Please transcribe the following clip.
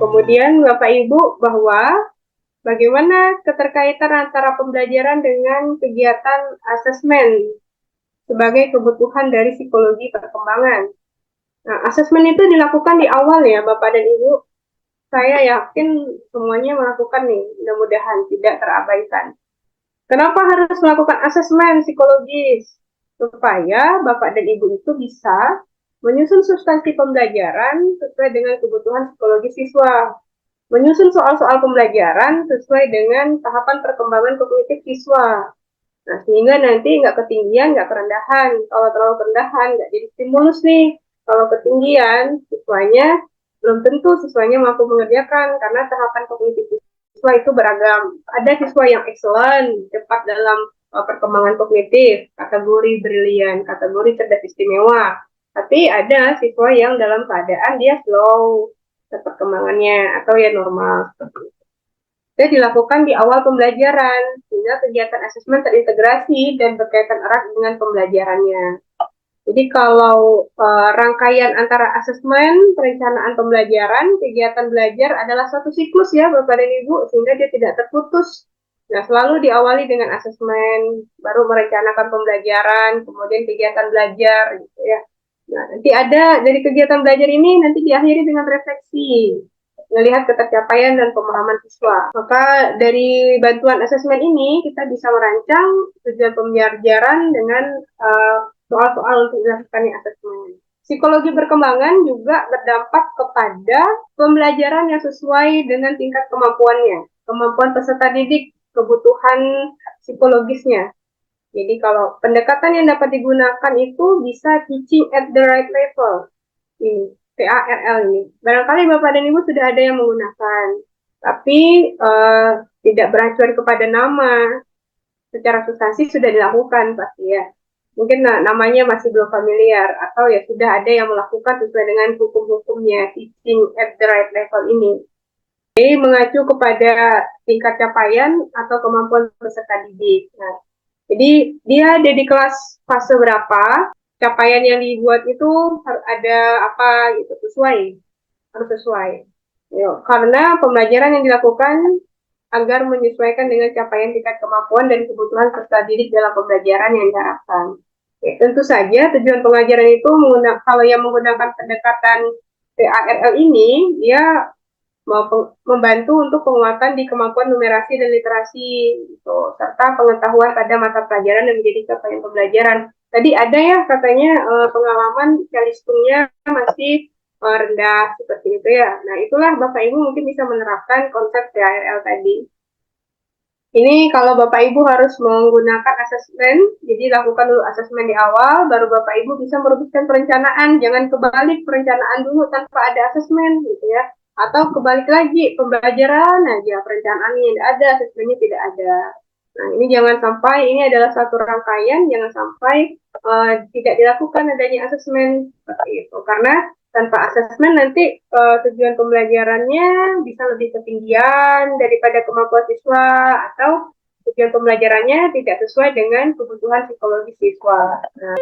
kemudian Bapak Ibu bahwa bagaimana keterkaitan antara pembelajaran dengan kegiatan asesmen sebagai kebutuhan dari psikologi perkembangan. Nah, asesmen itu dilakukan di awal ya Bapak dan Ibu. Saya yakin semuanya melakukan nih, mudah-mudahan tidak terabaikan. Kenapa harus melakukan asesmen psikologis? Supaya Bapak dan Ibu itu bisa menyusun substansi pembelajaran sesuai dengan kebutuhan psikologi siswa. Menyusun soal-soal pembelajaran sesuai dengan tahapan perkembangan kognitif siswa. Nah, sehingga nanti nggak ketinggian, nggak kerendahan. Kalau terlalu kerendahan, nggak jadi stimulus nih. Kalau ketinggian, siswanya belum tentu siswanya mampu mengerjakan karena tahapan kognitif siswa itu beragam. Ada siswa yang excellent, cepat dalam perkembangan kognitif, kategori brilian, kategori cerdas istimewa. Tapi ada siswa yang dalam keadaan dia slow perkembangannya atau ya normal seperti itu. Itu dilakukan di awal pembelajaran sehingga kegiatan asesmen terintegrasi dan berkaitan erat dengan pembelajarannya. Jadi kalau rangkaian antara asesmen, perencanaan pembelajaran, kegiatan belajar adalah satu siklus ya Bapak dan Ibu, sehingga dia tidak terputus. Nah, selalu diawali dengan asesmen, baru merencanakan pembelajaran, kemudian kegiatan belajar gitu ya. Nah, nanti ada dari kegiatan belajar ini nanti diakhiri dengan refleksi, melihat ketercapaian dan pemahaman siswa. Maka dari bantuan asesmen ini kita bisa merancang tujuan pembelajaran dengan soal-soal untuk dilakukannya asesmen. Psikologi perkembangan juga berdampak kepada pembelajaran yang sesuai dengan tingkat kemampuannya, kemampuan peserta didik, kebutuhan psikologisnya. Jadi kalau pendekatan yang dapat digunakan itu bisa teaching at the right level. Ini, TARL ini. Barangkali Bapak dan Ibu sudah ada yang menggunakan, tapi tidak beracuan kepada nama. Secara substansi sudah dilakukan pasti ya. Mungkin namanya masih belum familiar, atau ya sudah ada yang melakukan sesuai dengan hukum-hukumnya teaching at the right level ini. Jadi mengacu kepada tingkat capaian atau kemampuan peserta didik. Nah, jadi dia ada di kelas fase berapa, capaian yang dibuat itu harus ada apa gitu, harus sesuai. Karena pembelajaran yang dilakukan agar menyesuaikan dengan capaian tingkat kemampuan dan kebutuhan peserta didik dalam pembelajaran yang diharapkan. Tentu saja tujuan pengajaran itu kalau yang menggunakan pendekatan TARL ini, dia membantu untuk penguatan di kemampuan numerasi dan literasi, gitu, serta pengetahuan pada mata pelajaran dan menjadi capaian pembelajaran. Tadi ada ya katanya pengalaman calistungnya masih rendah seperti itu ya. Nah itulah Bapak Ibu mungkin bisa menerapkan konsep TARL tadi. Ini kalau Bapak Ibu harus menggunakan asesmen, jadi lakukan dulu asesmen di awal, baru Bapak Ibu bisa merumuskan perencanaan. Jangan kebalik perencanaan dulu tanpa ada asesmen, gitu ya. Atau kebalik lagi, pembelajaran aja, perencanaannya tidak ada, asesmennya tidak ada. Nah, ini jangan sampai, ini adalah satu rangkaian, jangan sampai tidak dilakukan adanya asesmen, seperti itu. Karena tanpa asesmen nanti tujuan pembelajarannya bisa lebih ketinggian daripada kemampuan siswa atau tujuan pembelajarannya tidak sesuai dengan kebutuhan psikologi siswa. Nah,